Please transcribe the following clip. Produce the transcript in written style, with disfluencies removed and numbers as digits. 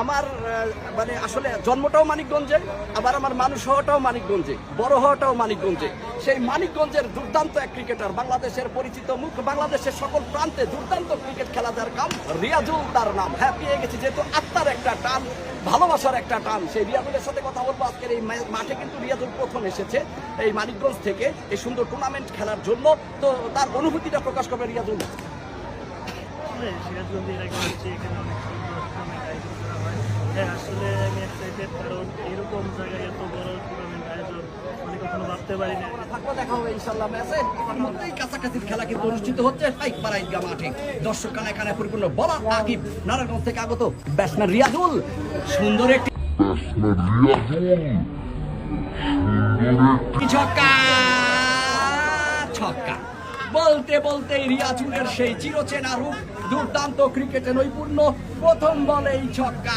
আমার মানে আসলে জন্মটাও মানিকগঞ্জে, আবার আমার মানুষ হওয়াটাও মানিকগঞ্জে, বড় হওয়াটাও মানিকগঞ্জে। সেই মানিকগঞ্জের দুর্দান্ত এক ক্রিকেটার, বাংলাদেশের পরিচিত মুখ, বাংলাদেশের সকল প্রান্তে দুর্দান্ত ক্রিকেট খেলা যার কাম, রিয়াজুল তার নাম। হ্যাঁ, পেয়ে গেছি, যেহেতু আত্মার একটা টান, ভালোবাসার একটা টান, সেই রিয়াজুলের সাথে কথা বলবো আজকের এই মাঠে। কিন্তু রিয়াজুল প্রথম এসেছে এই মানিকগঞ্জ থেকে এই সুন্দর টুর্নামেন্ট খেলার জন্য, তো তার অনুভূতিটা প্রকাশ করবে রিয়াজুল। সিরাজগঞ্জের আগে হচ্ছে এখানে অনেক সুন্দর টুর্নামেন্ট আয়োজন করা হয়। হ্যাঁ, আসলে আমি এক্সাইটেড, কারণ এরকম জায়গায় এত বড় টুর্নামেন্ট আয়োজন আমি কখনো ভাবতে পারি না। থাকবো, দেখা হবে ইনশাল্লাহ ম্যাচে। ইতিমধ্যেই কাছাকাছির খেলা কিন্তু অনুষ্ঠিত হচ্ছে পাইকপাড়া ঈদগাহ মাঠে। দর্শক কানায় পরিপূর্ণ। বলার আকিব নারায়ণগঞ্জ থেকে আগত ব্যাটসম্যান রিয়াজুল, সুন্দর একটি ছক্কা, ছক্কা বলতে বলতে রিয়াজুলের সেই চিরচেনা রূপ, দুর্দান্ত ক্রিকেটে নৈপুণ্য, প্রথম বলেই ছক্কা।